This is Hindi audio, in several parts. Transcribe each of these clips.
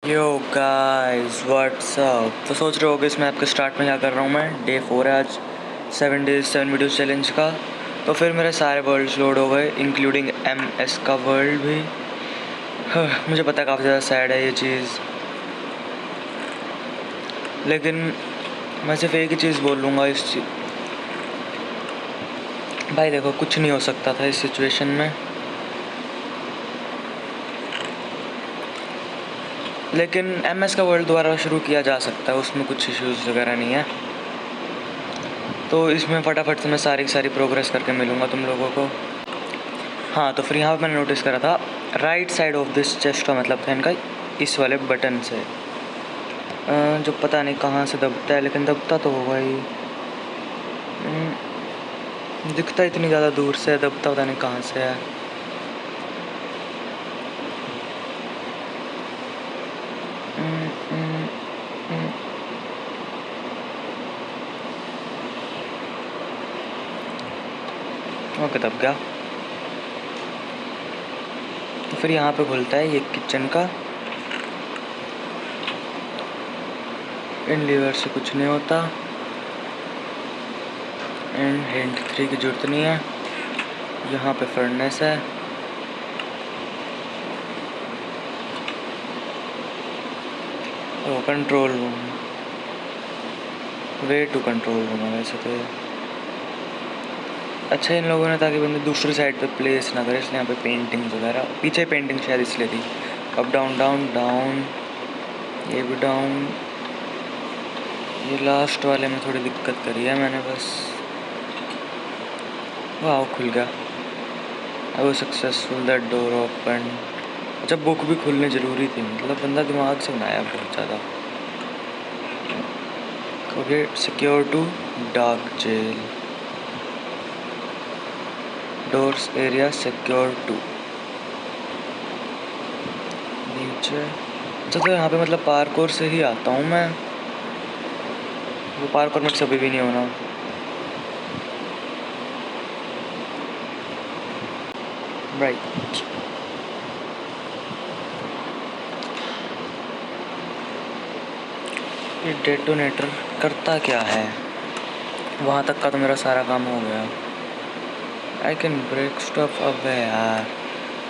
Yo guys what's up. तो सोच रहे होगे इस मैप के स्टार्ट में क्या कर रहा हूँ मैं। डे 4 है आज, 7 डेज 7 वीडियोस चैलेंज का। तो फिर मेरे सारे वर्ल्ड्स लोड हो गए इंक्लूडिंग MS का वर्ल्ड भी। मुझे पता है काफ़ी ज़्यादा सैड है ये चीज़, लेकिन मैं सिर्फ एक ही चीज़ बोल लूँगा भाई देखो, कुछ नहीं हो सकता था इस सिचुएशन में, लेकिन MS का वर्ल्ड दोबारा शुरू किया जा सकता है, उसमें कुछ इश्यूज़ वगैरह नहीं है। तो इसमें फटाफट से मैं सारी प्रोग्रेस करके मिलूँगा तुम लोगों को। हाँ, तो फिर यहाँ पर मैंने नोटिस करा था right side of this chest का मतलब था इनका इस वाले बटन से, जो पता नहीं कहाँ से दबता है, लेकिन दबता तो होगा ही। दिखता इतनी ज़्यादा दूर से, दबता पता नहीं कहाँ से है। ओके, दब गया। तो फिर यहाँ पे खुलता है ये किचन का। इन लीवर से कुछ नहीं होता। एंड हिंट 3 की जरूरत नहीं है। यहाँ पे फर्नेस है। Control room, way to control room है वैसे तो। अच्छा, इन लोगों ने ताकि बंदे दूसरी साइड पे प्लेस ना करे, इसलिए यहाँ पे पेंटिंग्स वगैरह, पीछे पेंटिंग शायद इसलिए थी। अप डाउन डाउन डाउन, ये भी डाउन। ये लास्ट वाले में थोड़ी दिक्कत करी है मैंने बस। वाह, खुल गया। I was successful, that door open. अच्छा, बुक भी खुलनी ज़रूरी थी, मतलब बंदा दिमाग से बनाया बहुत ज़्यादा। Okay, secure to dark jail, doors area secure two. नीचे अच्छा, तो यहाँ पे मतलब पार्कोर से ही आता हूँ मैं। वो पार्कोर में कभी भी नहीं होना। राइट, ये डेटोनेटर करता क्या है? वहाँ तक का तो मेरा सारा काम हो गया। I can break stuff. अब है यार,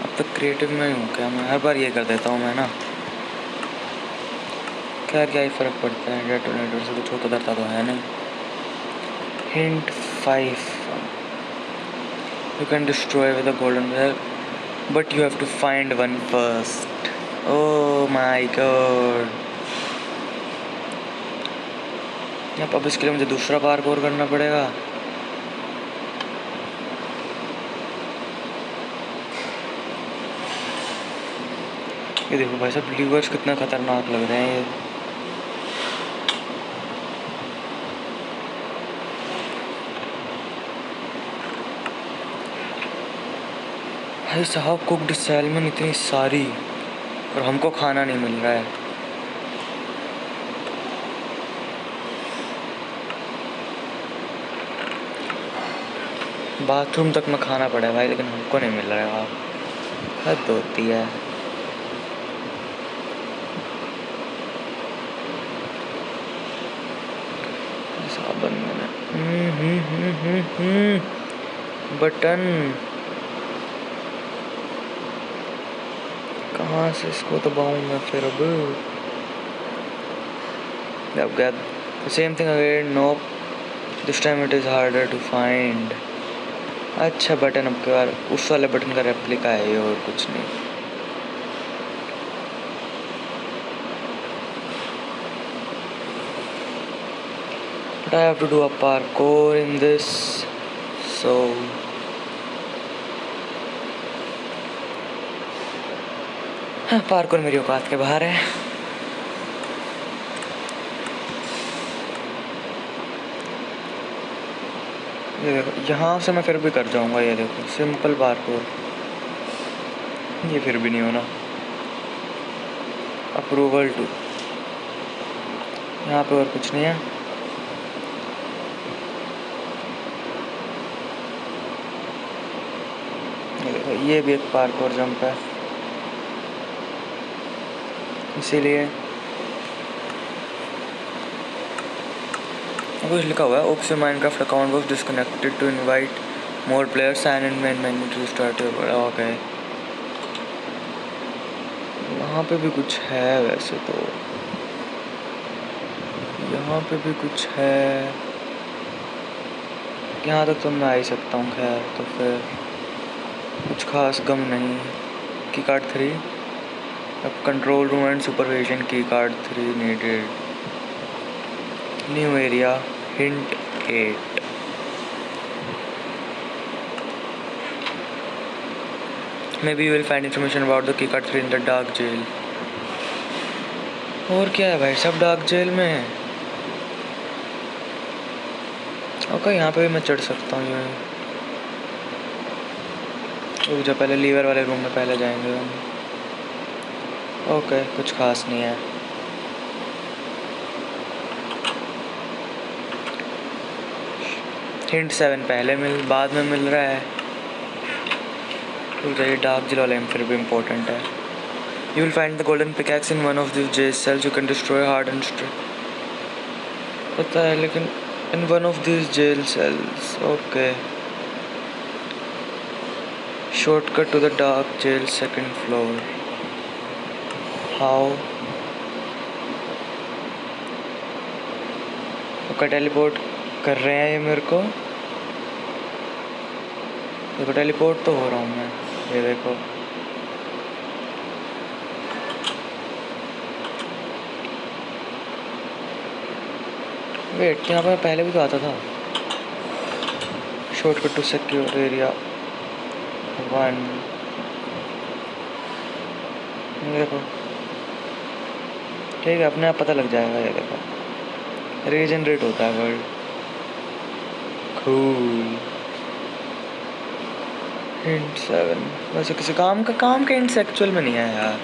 अब तो क्रिएटिव में ही हूँ क्या मैं? हर बार ये कर देता हूँ मैं ना। क्या ही फ़र्क पड़ता है, डेटोनेटर से कुछ होता डरता तो है नहीं। Hint 5, you can destroy with a golden well but you have to find one first. Oh my god, अब इसके लिए मुझे दूसरा पार्कोर करना पड़ेगा। ये देखो भाई साहब, लीवर्स कितना खतरनाक लग रहे हैं ये। भाई साहब, कुक्ड सैल्मन इतनी सारी, और हमको खाना नहीं मिल रहा है। बाथरूम तक में खाना पड़ा है भाई, लेकिन हमको नहीं मिल रहा है। हद होती है। साबन बटन कहाँ से इसको दबाऊं मैं फिर? अब गया same thing again. No, this time it is harder to find. अच्छा, बटन अब के बार उस वाले बटन का रेप्लिका है ये, और कुछ नहीं। But I have to do a parkour in this, so हाँ, पार्कोर मेरी औकात के बाहर है। ये देखो, यहाँ से मैं फिर भी कर जाऊँगा। ये देखो, सिंपल पार्कोर, ये फिर भी नहीं होना। अप्रूवल टू, यहाँ पे और कुछ नहीं है। ये देखो, ये भी एक पार्कोर जंप है। इसीलिए कुछ लिखा हुआ है oops your Minecraft account was disconnected to invite more players sign in main menu to start your. Okay, यहाँ पे भी कुछ है वैसे तो, यहाँ पे भी कुछ है, यहाँ तक तो मैं आ ही सकता हूँ। खैर तो फिर कुछ खास गम नहीं। की कार्ड 3, अब कंट्रोल रूम एंड सुपरविजन की card 3 needed. New area hint 8। Maybe you will find information about the key card 3 in the dark jail। और क्या है भाई, सब डार्क जेल में है। ओके, यहाँ पे भी मैं चढ़ सकता हूँ। यूँ रुक जा, पहले लीवर वाले रूम में पहले जाएंगे हम। ओके, कुछ खास नहीं है। हिंट 7 पहले बाद में मिल रहा है। रुक जा, ये डार्क जेल वाला फिर भी इम्पोर्टेंट है। You will find the golden pickaxe in one of these jail cells। You can destroy hardened पता है, लेकिन in one of these jail cells। okay, shortcut to the dark jail second floor। how? Okay, teleport कर रहे हैं ये मेरे को। देखो टेलीपोर्ट तो हो रहा हूँ मैं, ये देखो। वेट, यहाँ पर पहले भी तो आता था। Shortcut to secure area 1। देखो ठीक है, अपने आप पता लग जाएगा। ये देखो रीजनरेट होता है वर्ल्ड। कूल। हिंट 7 वैसे किसी काम के हिंट्स एक्चुअल में नहीं है यार।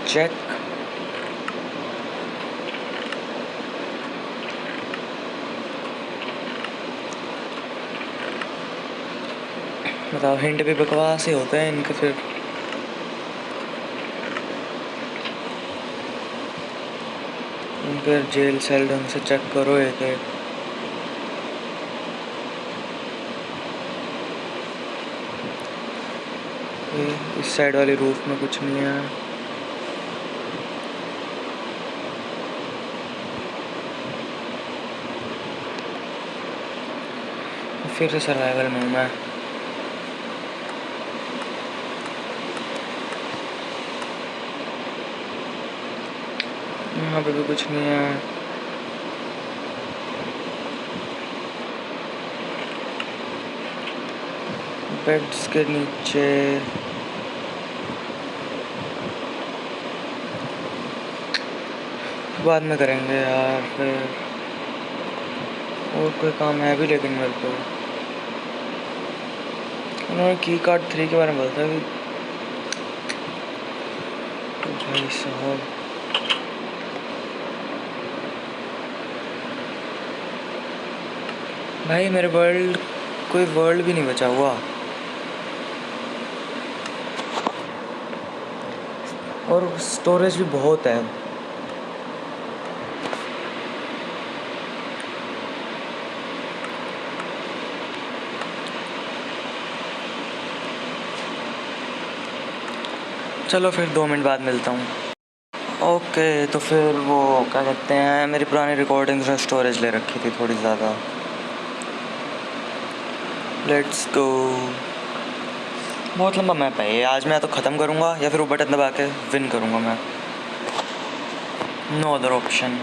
चेक। बताओ, हिंट भी बकवास ही होते हैं इनके। फिर जेल सेल ढंग से चेक करो एक एक। इस साइड वाली रूफ में कुछ नहीं है। फिर से सर्वाइवल में हूँ मैं। यहाँ पे भी कुछ नहीं है। बेड्स के नीचे बाद में करेंगे यार। फिर और कोई काम है भी, लेकिन मेरे को उन्होंने की कार्ड 3 के बारे में बताया कि तो भाई साहब भाई मेरे कोई वर्ल्ड भी नहीं बचा हुआ। और स्टोरेज भी बहुत है। चलो फिर 2 मिनट बाद मिलता हूँ। ओके, तो फिर वो क्या कहते हैं, मेरी पुरानी रिकॉर्डिंग्स में स्टोरेज ले रखी थी थोड़ी ज़्यादा। Let's go. बहुत लंबा मैप है ये। आज मैं या तो ख़त्म करूँगा या फिर वो बटन दबा के विन करूँगा मैं। No other option.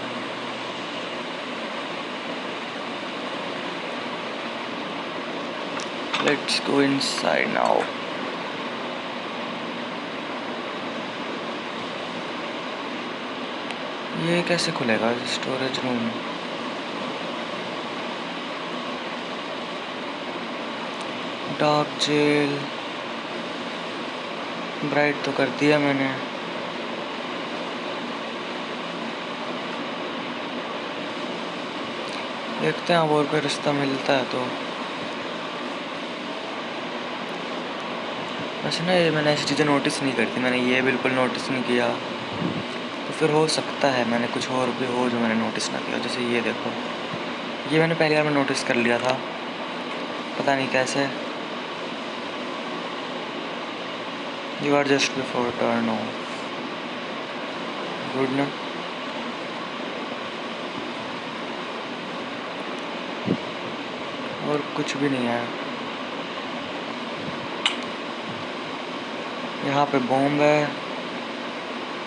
Let's go inside now. ये कैसे खुलेगा storage room? Dark jail bright तो कर दिया मैंने। देखते हैं और कोई रास्ता मिलता है तो। वैसे ना ये मैंने ऐसी चीज़ें नोटिस नहीं करती, मैंने ये बिल्कुल नोटिस नहीं किया, तो फिर हो सकता है मैंने कुछ और भी हो जो मैंने नोटिस ना किया। जैसे ये देखो, ये मैंने पहली बार में नोटिस कर लिया था, पता नहीं कैसे। You are just before turn off, good ना। और कुछ भी नहीं है यहाँ पे। बॉम्ब है।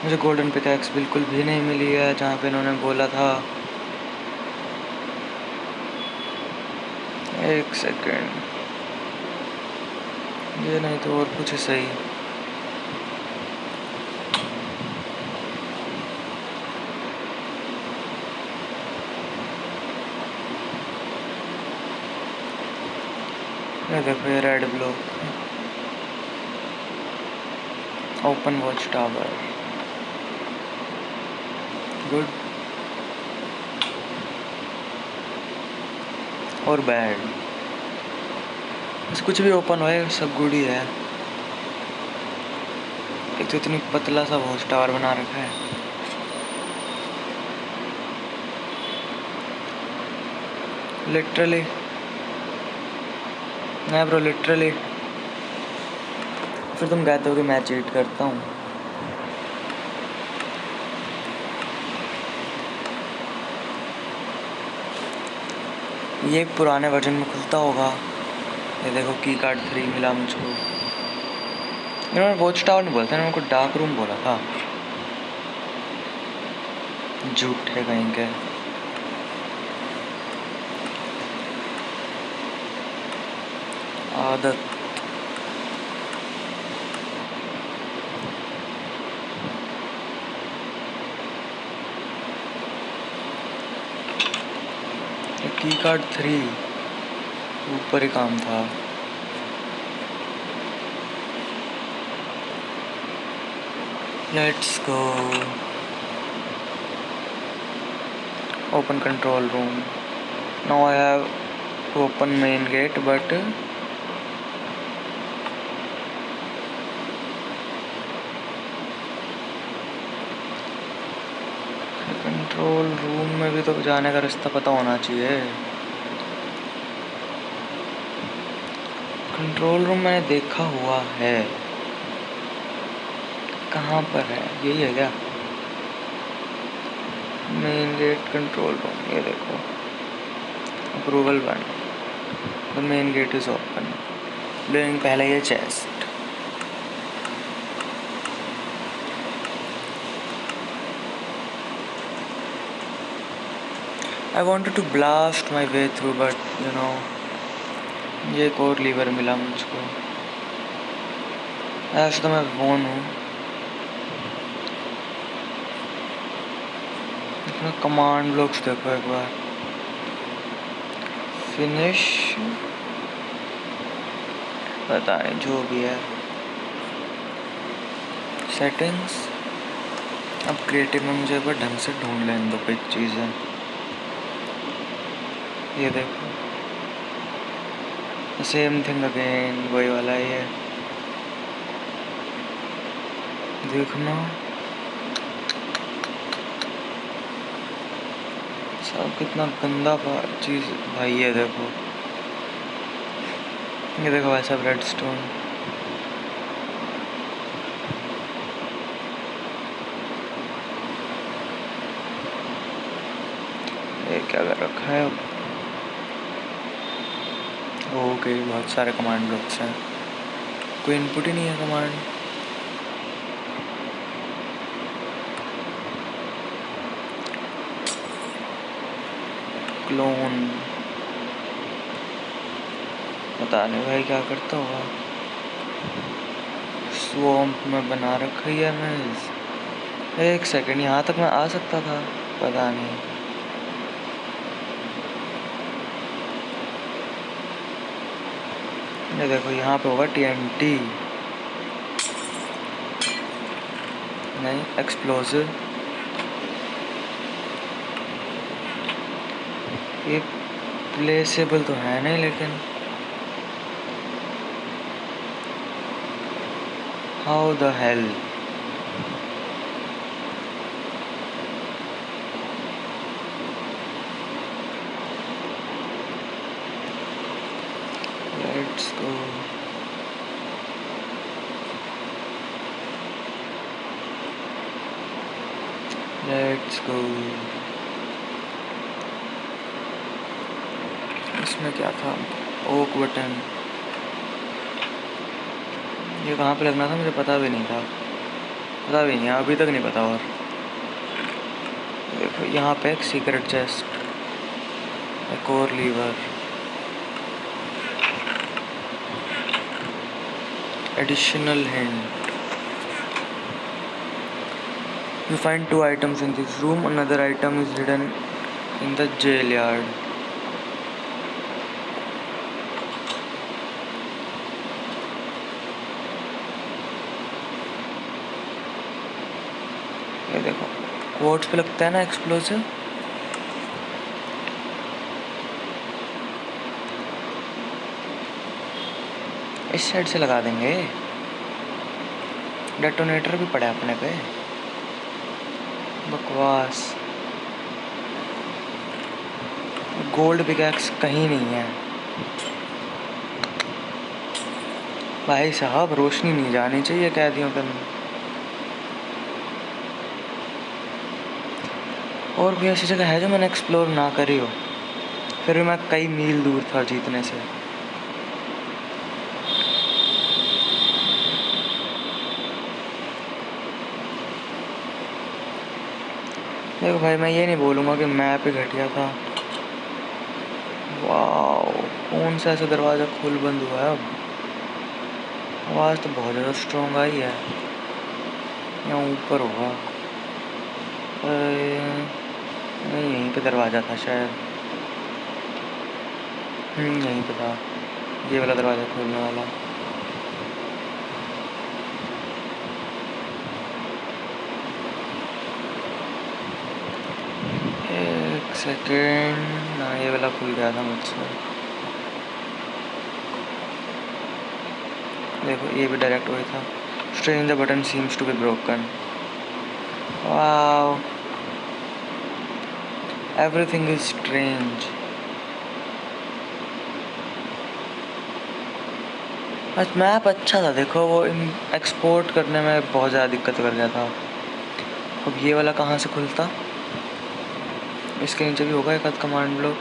मुझे गोल्डन पिकैक्स बिल्कुल भी नहीं मिली है जहाँ पे इन्होंने बोला था। एक सेकेंड, ये नहीं तो और कुछ सही। ये देखो ये red block, open watch tower, good और बैड। बस कुछ भी ओपन होए सब गुड ही है। एक तो इतनी पतला सा वॉच टावर बना रखा है। लिटरली नहीं ब्रो, लिटरली। फिर तुम कहते हो कि मैं चीट करता हूँ। ये पुराने वर्जन में खुलता होगा। ये देखो की कार्ड 3 मिला मुझको। इन्होंने वॉच टावर नहीं बोलते, इन्होंने को डार्क रूम बोला था। झूठ है कहीं के। आदत। की कार्ड 3 ऊपर ही काम था। Let's go. Open control room. Now I have to open main gate but control room में भी तो जाने का रास्ता पता होना चाहिए। कंट्रोल रूम मैंने देखा हुआ है, कहाँ पर है? यही है क्या? मेन गेट कंट्रोल रूम, ये देखो approval 1, the main gate is open. लेकिन पहले ये chest. I wanted to blast my way through but you know, ये एक और लीवर मिला मुझको। ऐसे तो मैं फोन हूँ। इसमें कमांड ब्लॉक्स देखो एक बार। फिनिश, पता नहीं जो भी है। सेटिंग्स। अब क्रिएटिव में मुझे एक बार ढंग से ढूंढ लेने दो कोई चीज़ें। ये देखो सेम थिंग अगेन, वही वाला ये देखना। सब कितना गंदा चीज़ भाई। ये देखो वैसा रेड स्टोन। ये क्या कर रखा है? ओके बहुत सारे कमांड ब्लॉक्स हैं, कोई इनपुट ही नहीं है कमांड। क्लोन, पता नहीं भाई क्या करता होगा। स्वॉम्प में बना रखा है मैं। एक सेकंड, यहाँ तक मैं आ सकता था, पता नहीं। ये देखो यहाँ पे होगा TNT, नहीं एक्सप्लोसिव। ये प्लेसेबल तो है नहीं, लेकिन how the hell. Let's go. Let's go. इसमें क्या था? Oak button. ये कहाँ पे लगना था मुझे पता भी नहीं था, पता भी नहीं, अभी तक नहीं पता। और देखो यहाँ पे एक सीक्रेट चेस्ट, एक और lever, additional hint. You find 2 items in this room. Another item is hidden in the jail yard. ये देखो क्वोट्स पे लगता है ना एक्सप्लोसिव। इस साइड से लगा देंगे। डेटोनेटर भी पड़ा है अपने पे। बकवास। गोल्ड पिकैक्स कहीं नहीं है भाई साहब, रोशनी नहीं जानी चाहिए कैदियों के अंदर। और भी ऐसी जगह है जो मैंने एक्सप्लोर ना करी हो, फिर भी मैं कई मील दूर था जीतने से। देखो भाई, मैं ये नहीं बोलूँगा कि मैप ही घटिया था। वाह, कौन सा ऐसा दरवाज़ा खुल बंद हुआ है अब? आवाज़ तो बहुत ज़्यादा स्ट्रॉन्ग आई है। यहाँ ऊपर होगा, नहीं यहीं पे दरवाज़ा था शायद। यहीं पे था, ये वाला दरवाज़ा खोलने वाला। एक सेकेंड, ना ये वाला खुल गया था मुझसे। देखो ये भी डायरेक्ट वही था। Strange the button seems to be broken. Wow, everything is strange. बस मैप अच्छा था, देखो वो एक्सपोर्ट करने में बहुत ज़्यादा दिक्कत कर गया था। अब ये वाला कहाँ से खुलता? इसके नीचे भी होगा एक आध कमांड ब्लॉक।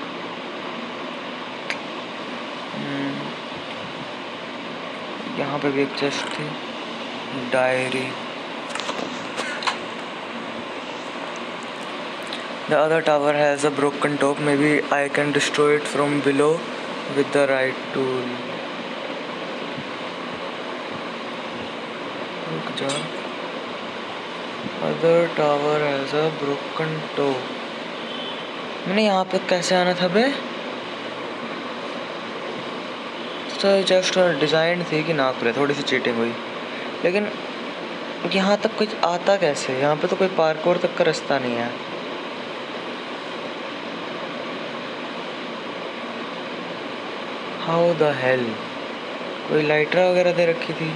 यहाँ पे भी एक चेस्ट थी, diary. The other tower has a broken top. Maybe I can destroy it from below with the right tool. रुक जा। Other tower has a broken top. मैंने यहाँ पे कैसे आना था बे? तो जस्ट डिज़ाइन थी कि ना खुले, थोड़ी सी चीटिंग हुई, लेकिन यहाँ तक कुछ आता कैसे? यहाँ पे तो कोई पार्कोर तक का रास्ता नहीं है। How the hello? कोई लाइटर वगैरह दे रखी थी।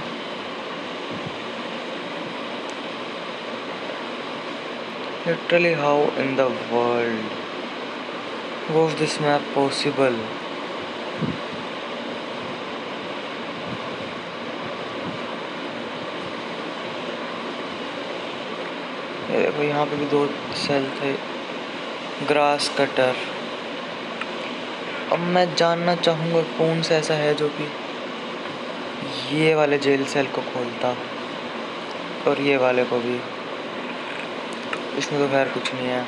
Literally, how in the world was this map possible? ये देखो यहाँ पे भी 2 सेल थे। Grass cutter. अब मैं जानना चाहूँगा कौन सा ऐसा है जो कि ये वाले जेल सेल को खोलता, और ये वाले को भी। इसमें तो खैर कुछ नहीं है।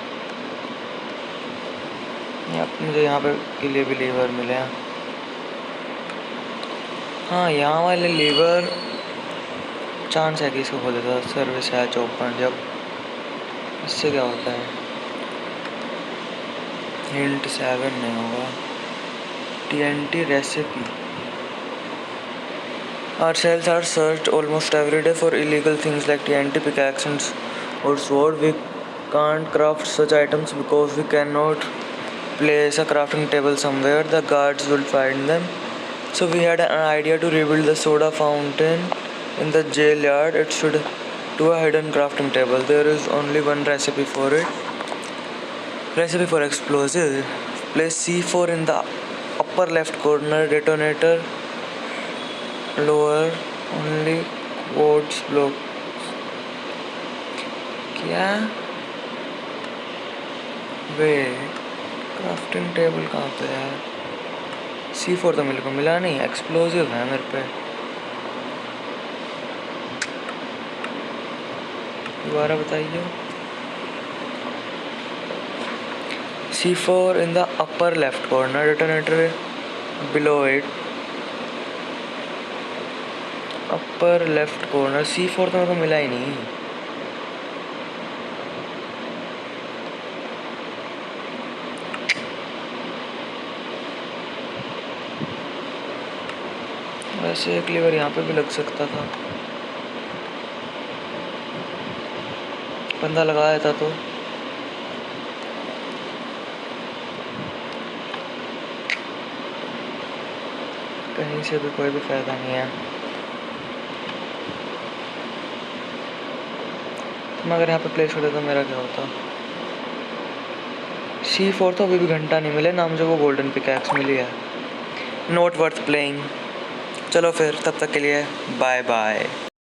मुझे यहाँ पे के लिए भी लीवर मिले हैं। हाँ, यहाँ वाले लीवर चांस है कि इसको खोल देता। सर्विस है ओपन। जब इससे क्या होता है? हिंट 7 नहीं होगा। TNT recipe. Our cells are searched almost every day for illegal things like TNT, pickaxes, or sword. We can't craft such items because we cannot place a crafting table somewhere. The guards will find them. So we had an idea to rebuild the soda fountain in the jail yard. It should do a hidden crafting table. There is only one recipe for it. Recipe for explosive. Place C4 in the upper left corner. Detonator lower only quartz block. क्या वे क्राफ्टिंग टेबल कहाँ पे है? C4 तो मेरे को मिला नहीं, एक्सप्लोजिव है मेरे पे। दोबारा बताइए। C4 in the upper left corner, detonator below it. Upper left corner. C4 तो मेरे को मिला ही नहीं। वैसे एक लीवर यहाँ पे भी लग सकता था, बंदा लगाया था तो। कहीं से भी कोई भी फायदा नहीं है। मगर यहाँ पे प्लेस होता तो मेरा क्या होता? C4 तो अभी भी घंटा नहीं मिले ना, मुझे वो गोल्डन पिकैक्स मिली है। Not worth playing. चलो फिर तब तक के लिए बाय बाय।